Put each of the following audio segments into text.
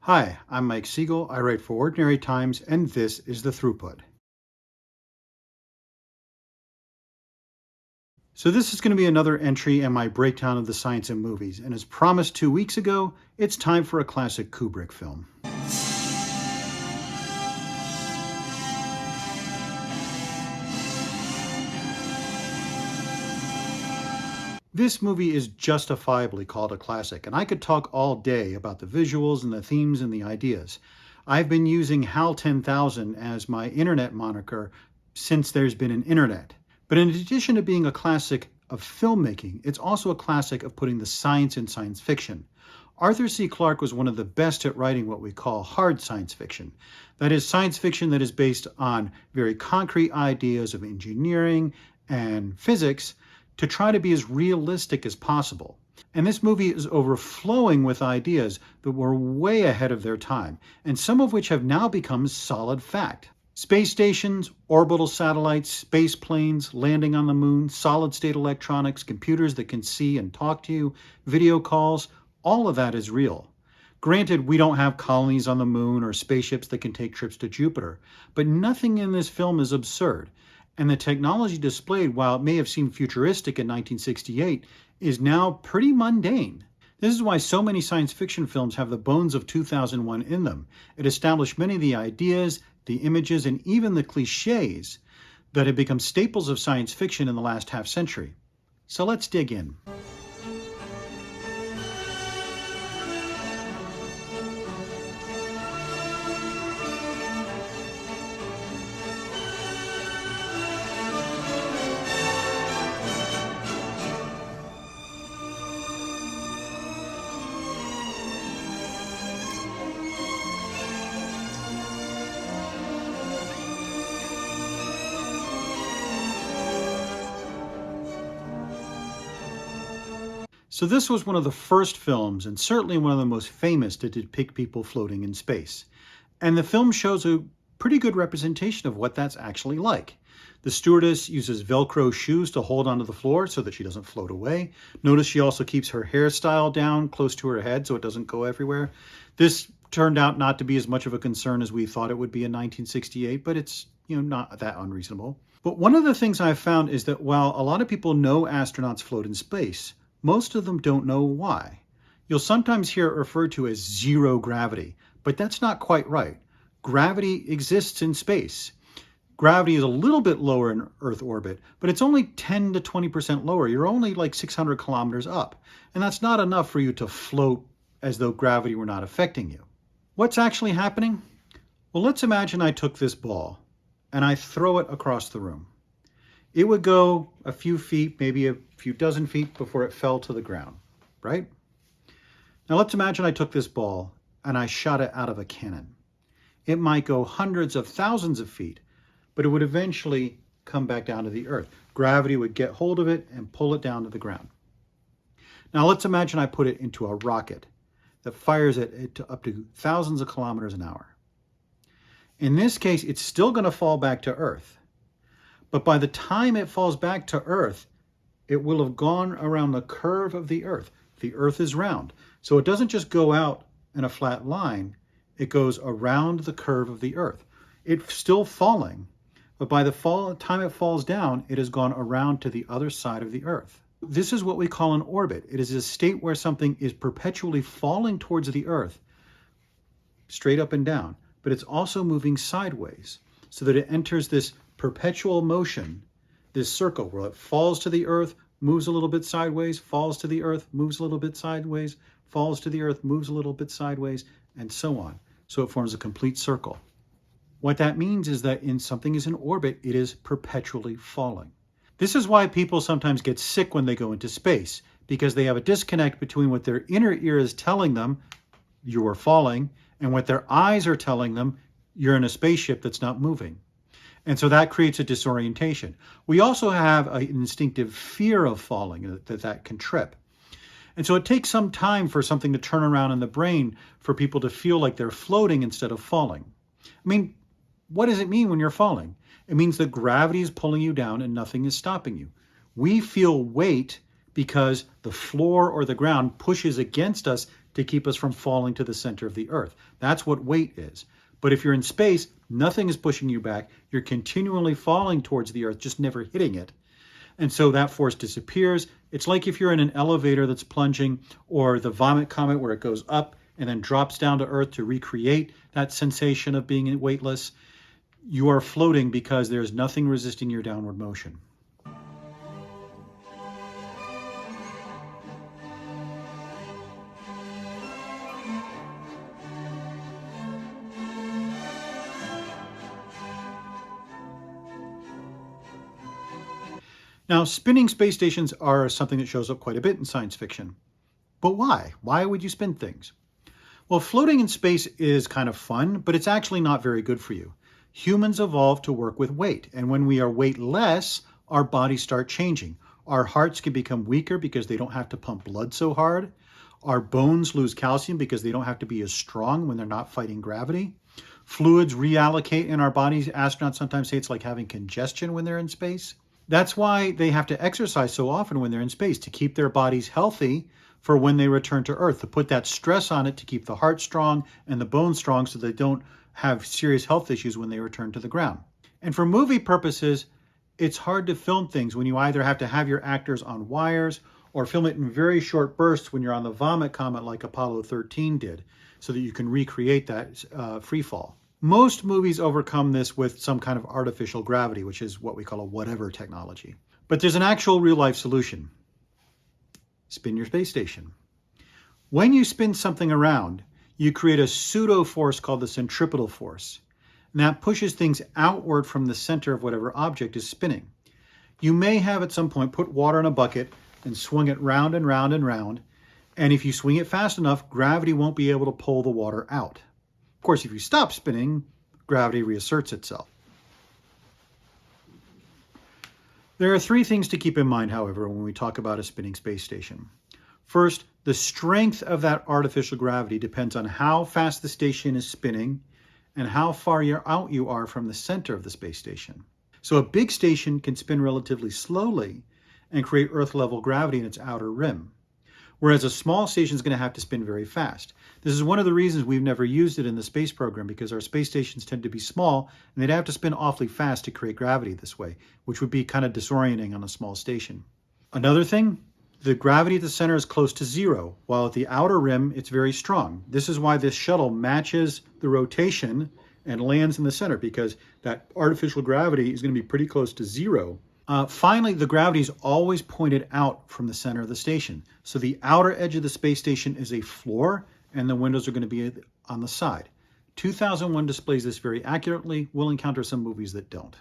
Hi, I'm Mike Siegel. I write for Ordinary Times, and this is The Throughput. So this is going to be another entry in my breakdown of the science in movies, and as promised 2 weeks ago, it's time for a classic Kubrick film. This movie is justifiably called a classic, and I could talk all day about the visuals and the themes and the ideas. I've been using HAL 10,000 as my internet moniker since there's been an internet. But in addition to being a classic of filmmaking, it's also a classic of putting the science in science fiction. Arthur C. Clarke was one of the best at writing what we call hard science fiction. That is science fiction that is based on very concrete ideas of engineering and physics to try to be as realistic as possible. And this movie is overflowing with ideas that were way ahead of their time, and some of which have now become solid fact. Space stations, orbital satellites, space planes, landing on the moon, solid-state electronics, computers that can see and talk to you, video calls, all of that is real. Granted, we don't have colonies on the moon or spaceships that can take trips to Jupiter, but nothing in this film is absurd. And the technology displayed, while it may have seemed futuristic in 1968, is now pretty mundane. This is why so many science fiction films have the bones of 2001 in them. It established many of the ideas, the images, and even the cliches that have become staples of science fiction in the last half century. So let's dig in. So this was one of the first films, and certainly one of the most famous, to depict people floating in space. And the film shows a pretty good representation of what that's actually like. The stewardess uses Velcro shoes to hold onto the floor so that she doesn't float away. Notice she also keeps her hairstyle down close to her head so it doesn't go everywhere. This turned out not to be as much of a concern as we thought it would be in 1968, but it's not that unreasonable. But one of the things I've found is that while a lot of people know astronauts float in space, most of them don't know why. You'll sometimes hear it referred to as zero gravity, but that's not quite right. Gravity exists in space. Gravity is a little bit lower in Earth orbit, but it's only 10 to 20% lower. You're only like 600 kilometers up, and that's not enough for you to float as though gravity were not affecting you. What's actually happening? Well, let's imagine I took this ball and I throw it across the room. It would go a few feet, maybe a few dozen feet before it fell to the ground, right? Now let's imagine I took this ball and I shot it out of a cannon. It might go hundreds of thousands of feet, but it would eventually come back down to the earth. Gravity would get hold of it and pull it down to the ground. Now let's imagine I put it into a rocket that fires it to up to thousands of kilometers an hour. In this case, it's still going to fall back to Earth. But by the time it falls back to Earth, it will have gone around the curve of the Earth. The Earth is round. So it doesn't just go out in a flat line. It goes around the curve of the Earth. It's still falling, but by the time it falls down, it has gone around to the other side of the Earth. This is what we call an orbit. It is a state where something is perpetually falling towards the Earth, straight up and down, but it's also moving sideways so that it enters this perpetual motion, this circle where it falls to the earth, moves a little bit sideways, falls to the earth, moves a little bit sideways, falls to the earth, moves a little bit sideways, and so on. So it forms a complete circle. What that means is that in something is in orbit, it is perpetually falling. This is why people sometimes get sick when they go into space, because they have a disconnect between what their inner ear is telling them, you are falling, and what their eyes are telling them, you're in a spaceship that's not moving. And so that creates a disorientation. We also have an instinctive fear of falling that can trip. And so it takes some time for something to turn around in the brain for people to feel like they're floating instead of falling. I mean, what does it mean when you're falling? It means that gravity is pulling you down and nothing is stopping you. We feel weight because the floor or the ground pushes against us to keep us from falling to the center of the Earth. That's what weight is. But if you're in space, nothing is pushing you back. You're continually falling towards the Earth, just never hitting it. And so that force disappears. It's like if you're in an elevator that's plunging, or the vomit comet where it goes up and then drops down to Earth to recreate that sensation of being weightless. You are floating because there's nothing resisting your downward motion. Now, spinning space stations are something that shows up quite a bit in science fiction. But why? Why would you spin things? Well, floating in space is kind of fun, but it's actually not very good for you. Humans evolved to work with weight, and when we are weightless, our bodies start changing. Our hearts can become weaker because they don't have to pump blood so hard. Our bones lose calcium because they don't have to be as strong when they're not fighting gravity. Fluids reallocate in our bodies. Astronauts sometimes say it's like having congestion when they're in space. That's why they have to exercise so often when they're in space, to keep their bodies healthy for when they return to Earth, to put that stress on it to keep the heart strong and the bones strong so they don't have serious health issues when they return to the ground. And for movie purposes, it's hard to film things when you either have to have your actors on wires or film it in very short bursts when you're on the vomit comet like Apollo 13 did, so that you can recreate that freefall. Most movies overcome this with some kind of artificial gravity, which is what we call a whatever technology. But there's an actual real-life solution. Spin your space station. When you spin something around, you create a pseudo force called the centripetal force. And that pushes things outward from the center of whatever object is spinning. You may have at some point put water in a bucket and swung it round and round and round. And if you swing it fast enough, gravity won't be able to pull the water out. Of course, if you stop spinning, gravity reasserts itself. There are three things to keep in mind, however, when we talk about a spinning space station. First, the strength of that artificial gravity depends on how fast the station is spinning and how far out you are from the center of the space station. So a big station can spin relatively slowly and create Earth-level gravity in its outer rim, whereas a small station is going to have to spin very fast. This is one of the reasons we've never used it in the space program, because our space stations tend to be small and they'd have to spin awfully fast to create gravity this way, which would be kind of disorienting on a small station. Another thing, the gravity at the center is close to zero, while at the outer rim it's very strong. This is why this shuttle matches the rotation and lands in the center, because that artificial gravity is going to be pretty close to zero. Finally, the gravity is always pointed out from the center of the station. So the outer edge of the space station is a floor, and the windows are going to be on the side. 2001 displays this very accurately. We'll encounter some movies that don't.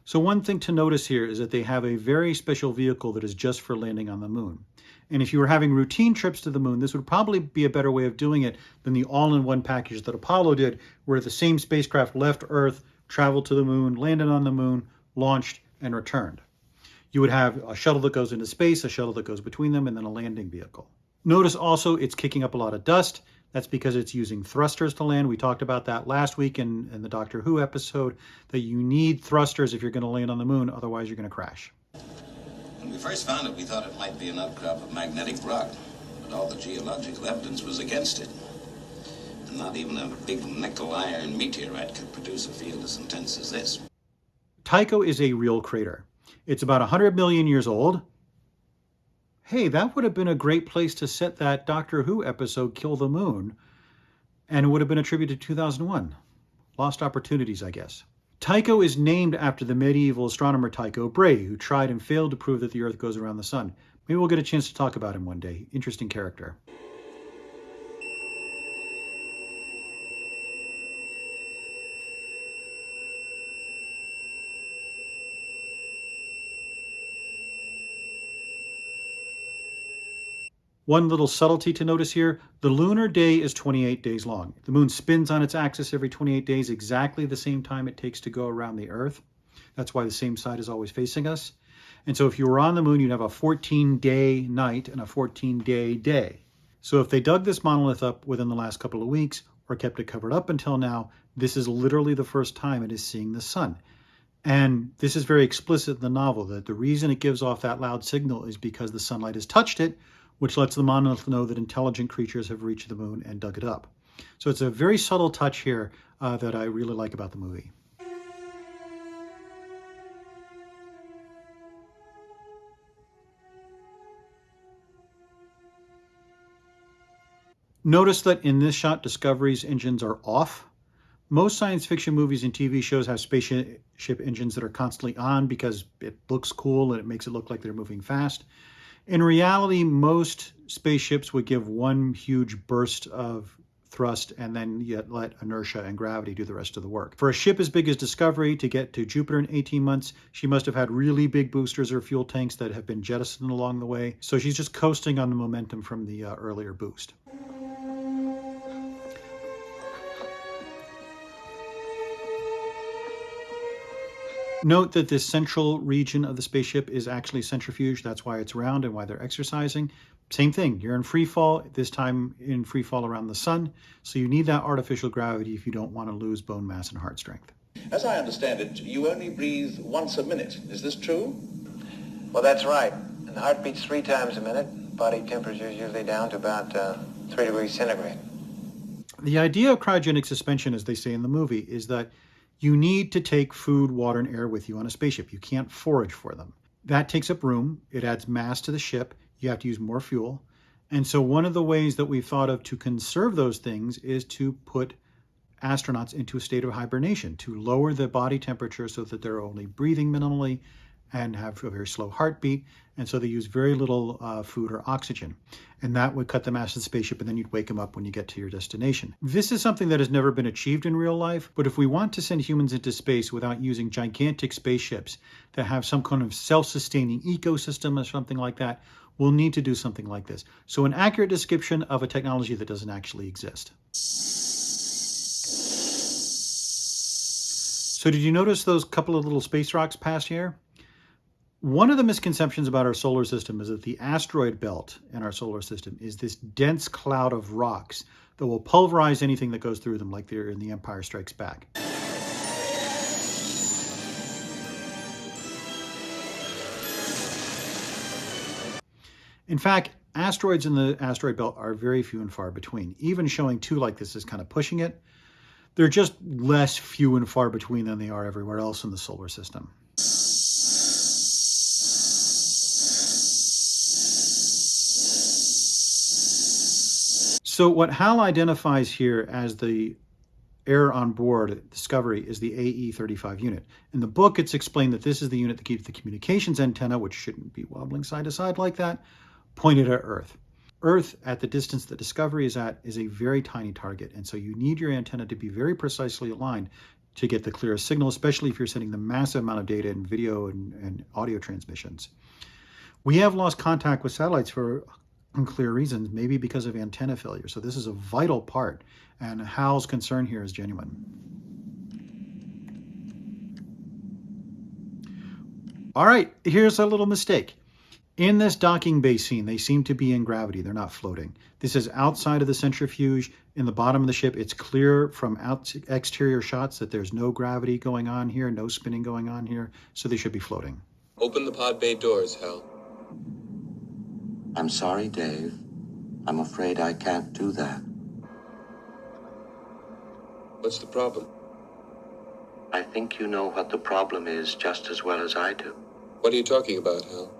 So one thing to notice here is that they have a very special vehicle that is just for landing on the moon. And if you were having routine trips to the moon, this would probably be a better way of doing it than the all-in-one package that Apollo did, where the same spacecraft left Earth, traveled to the moon, landed on the moon, launched, and returned. You would have a shuttle that goes into space, a shuttle that goes between them, and then a landing vehicle. Notice also it's kicking up a lot of dust. That's because it's using thrusters to land. We talked about that last week in the Doctor Who episode, that you need thrusters if you're going to land on the moon, otherwise you're going to crash. When we first found it, we thought it might be an outcrop of magnetic rock, but all the geological evidence was against it. And not even a big nickel-iron meteorite could produce a field as intense as this. Tycho is a real crater. It's about 100 million years old. Hey, that would have been a great place to set that Doctor Who episode, Kill the Moon, and it would have been attributed to 2001. Lost opportunities, I guess. Tycho is named after the medieval astronomer Tycho Brahe, who tried and failed to prove that the Earth goes around the sun. Maybe we'll get a chance to talk about him one day. Interesting character. One little subtlety to notice here, the lunar day is 28 days long. The moon spins on its axis every 28 days, exactly the same time it takes to go around the Earth. That's why the same side is always facing us. And so if you were on the moon, you'd have a 14-day night and a 14-day day. So if they dug this monolith up within the last couple of weeks, or kept it covered up until now, this is literally the first time it is seeing the sun. And this is very explicit in the novel, that the reason it gives off that loud signal is because the sunlight has touched it, which lets the monolith know that intelligent creatures have reached the moon and dug it up. So it's a very subtle touch here that I really like about the movie. Notice that in this shot, Discovery's engines are off. Most science fiction movies and TV shows have spaceship engines that are constantly on because it looks cool and it makes it look like they're moving fast. In reality, most spaceships would give one huge burst of thrust and then yet let inertia and gravity do the rest of the work. For a ship as big as Discovery to get to Jupiter in 18 months, she must have had really big boosters or fuel tanks that have been jettisoned along the way. So she's just coasting on the momentum from the earlier boost. Note that this central region of the spaceship is actually centrifuge. That's why it's round and why they're exercising. Same thing, you're in free fall, this time in free fall around the sun. So you need that artificial gravity if you don't want to lose bone mass and heart strength. As I understand it, you only breathe once a minute. Is this true? Well, that's right. And the heart beats 3 times a minute. Body temperature is usually down to about 3 degrees centigrade. The idea of cryogenic suspension, as they say in the movie, is that you need to take food, water, and air with you on a spaceship. You can't forage for them. That takes up room. It adds mass to the ship. You have to use more fuel. And so one of the ways that we've thought of to conserve those things is to put astronauts into a state of hibernation, to lower the body temperature so that they're only breathing minimally and have a very slow heartbeat. And so they use very little food or oxygen. And that would cut the mass of the spaceship, and then you'd wake them up when you get to your destination. This is something that has never been achieved in real life, but if we want to send humans into space without using gigantic spaceships that have some kind of self-sustaining ecosystem or something like that, we'll need to do something like this. So an accurate description of a technology that doesn't actually exist. So did you notice those couple of little space rocks past here? One of the misconceptions about our solar system is that the asteroid belt in our solar system is this dense cloud of rocks that will pulverize anything that goes through them, like they're in The Empire Strikes Back. In fact, asteroids in the asteroid belt are very few and far between. Even showing 2 like this is kind of pushing it. They're just less few and far between than they are everywhere else in the solar system. So what Hal identifies here as the air on board Discovery is the AE-35 unit. In the book, it's explained that this is the unit that keeps the communications antenna, which shouldn't be wobbling side to side like that, pointed at Earth. Earth, at the distance that Discovery is at, is a very tiny target. And so you need your antenna to be very precisely aligned to get the clearest signal, especially if you're sending the massive amount of data in video and audio transmissions. We have lost contact with satellites for unclear reasons, maybe because of antenna failure. So this is a vital part, and Hal's concern here is genuine. All right, here's a little mistake. In this docking bay scene, they seem to be in gravity. They're not floating. This is outside of the centrifuge. In the bottom of the ship, it's clear from exterior shots that there's no gravity going on here, no spinning going on here, so they should be floating. Open the pod bay doors, Hal. I'm sorry, Dave. I'm afraid I can't do that. What's the problem? I think you know what the problem is just as well as I do. What are you talking about, Hal?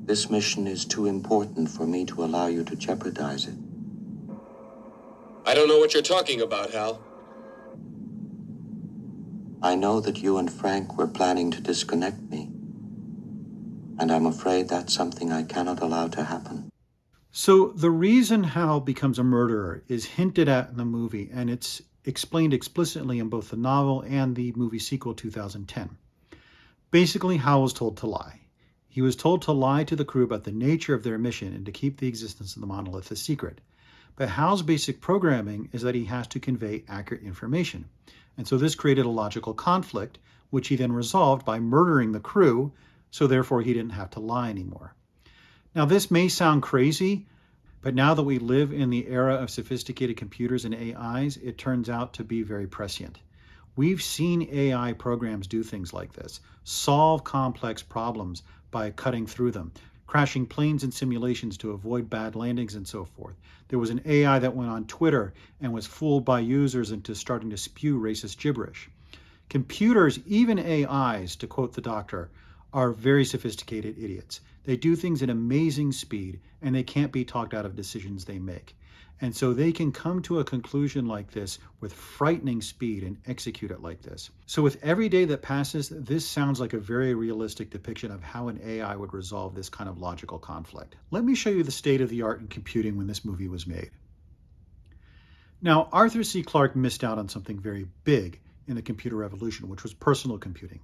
This mission is too important for me to allow you to jeopardize it. I don't know what you're talking about, Hal. I know that you and Frank were planning to disconnect me, and I'm afraid that's something I cannot allow to happen. So the reason Hal becomes a murderer is hinted at in the movie, and it's explained explicitly in both the novel and the movie sequel 2010. Basically, Hal was told to lie. He was told to lie to the crew about the nature of their mission and to keep the existence of the monolith a secret. But Hal's basic programming is that he has to convey accurate information. And so this created a logical conflict, which he then resolved by murdering the crew, so therefore he didn't have to lie anymore. Now this may sound crazy, But now that we live in the era of sophisticated computers and AIs, it turns out to be very prescient. We've seen AI programs do things like this, solve complex problems by cutting through them, crashing planes in simulations to avoid bad landings and so forth. There was an AI that went on Twitter and was fooled by users into starting to spew racist gibberish. Computers, even AIs, to quote the doctor, are very sophisticated idiots. They do things at amazing speed, and they can't be talked out of decisions they make. And so they can come to a conclusion like this with frightening speed and execute it like this. So with every day that passes, this sounds like a very realistic depiction of how an AI would resolve this kind of logical conflict. Let me show you the state of the art in computing when this movie was made. Now, Arthur C. Clarke missed out on something very big in the computer revolution, which was personal computing.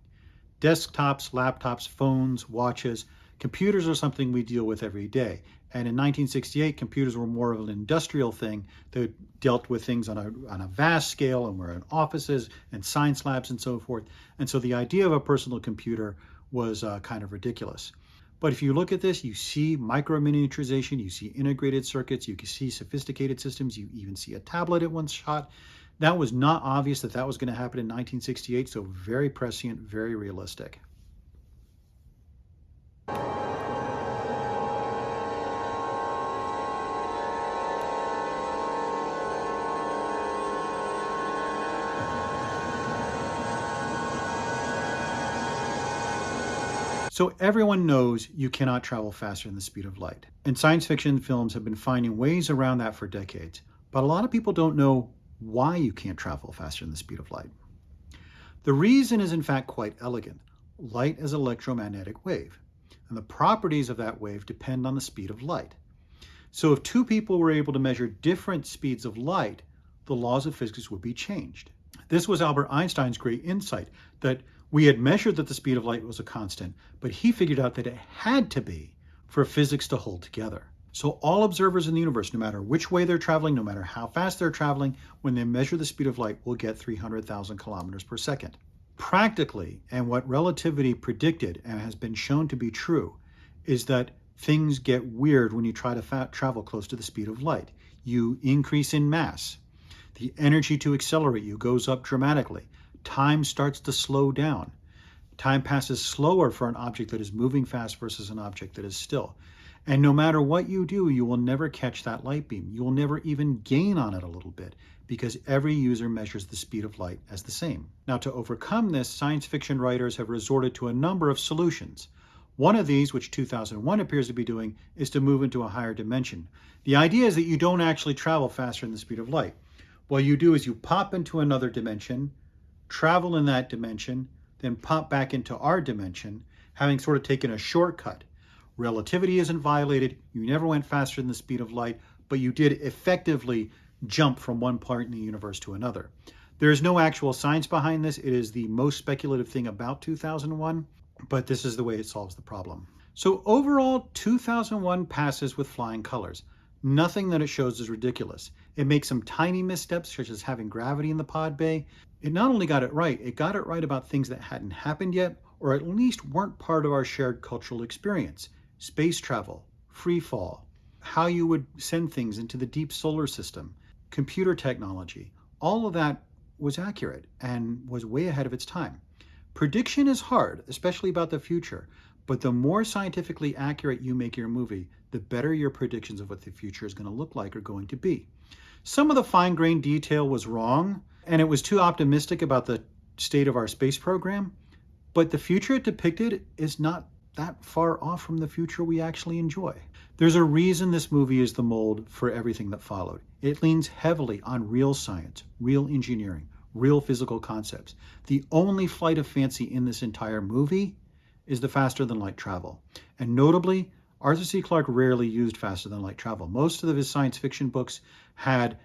Desktops, laptops, phones, watches, computers are something we deal with every day. And in 1968, computers were more of an industrial thing that dealt with things on a vast scale, and were in offices and science labs and so forth. And so the idea of a personal computer was kind of ridiculous. But if you look at this, you see micro-miniaturization, you see integrated circuits, you can see sophisticated systems, you even see a tablet at one shot. That was not obvious that that was going to happen in 1968, so very prescient, very realistic. So everyone knows you cannot travel faster than the speed of light. And science fiction films have been finding ways around that for decades. But a lot of people don't know why you can't travel faster than the speed of light. The reason is in fact quite elegant. Light is an electromagnetic wave, and the properties of that wave depend on the speed of light. So if two people were able to measure different speeds of light, the laws of physics would be changed. This was Albert Einstein's great insight, that we had measured that the speed of light was a constant, but he figured out that it had to be for physics to hold together. So all observers in the universe, no matter which way they're traveling, no matter how fast they're traveling, when they measure the speed of light, will get 300,000 kilometers per second. Practically, and what relativity predicted and has been shown to be true, is that things get weird when you try to travel close to the speed of light. You increase in mass. The energy to accelerate you goes up dramatically. Time starts to slow down. Time passes slower for an object that is moving fast versus an object that is still. And no matter what you do, you will never catch that light beam. You will never even gain on it a little bit, because every user measures the speed of light as the same. Now, to overcome this, science fiction writers have resorted to a number of solutions. One of these, which 2001 appears to be doing, is to move into a higher dimension. The idea is that you don't actually travel faster than the speed of light. What you do is you pop into another dimension, travel in that dimension, then pop back into our dimension, having sort of taken a shortcut. Relativity isn't violated. You never went faster than the speed of light, but you did effectively jump from one part in the universe to another. There is no actual science behind this. It is the most speculative thing about 2001, but this is the way it solves the problem. So overall, 2001 passes with flying colors. Nothing that it shows is ridiculous. It makes some tiny missteps, such as having gravity in the pod bay. It not only got it right about things that hadn't happened yet, or at least weren't part of our shared cultural experience. Space travel, freefall, how you would send things into the deep solar system, computer technology. All of that was accurate and was way ahead of its time. Prediction is hard, especially about the future, but the more scientifically accurate you make your movie, the better your predictions of what the future is going to look like are going to be. Some of the fine-grained detail was wrong, and it was too optimistic about the state of our space program, but the future it depicted is not that far off from the future we actually enjoy. There's a reason this movie is the mold for everything that followed. It leans heavily on real science, real engineering, real physical concepts. The only flight of fancy in this entire movie is the faster than light travel. And notably, Arthur C. Clarke rarely used faster than light travel. Most of his science fiction books had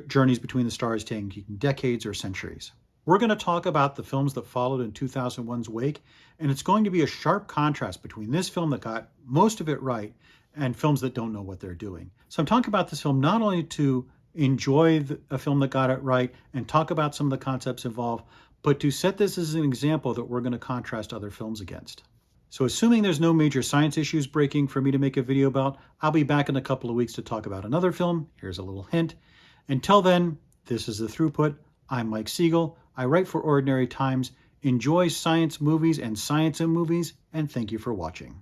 journeys between the stars taking decades or centuries. We're going to talk about the films that followed in 2001's wake, and it's going to be a sharp contrast between this film that got most of it right and films that don't know what they're doing. So I'm talking about this film not only to enjoy a film that got it right and talk about some of the concepts involved, but to set this as an example that we're going to contrast other films against. So assuming there's no major science issues breaking for me to make a video about, I'll be back in a couple of weeks to talk about another film. Here's a little hint. Until then, this is The Throughput. I'm Mike Siegel. I write for Ordinary Times. Enjoy science movies and science in movies, and thank you for watching.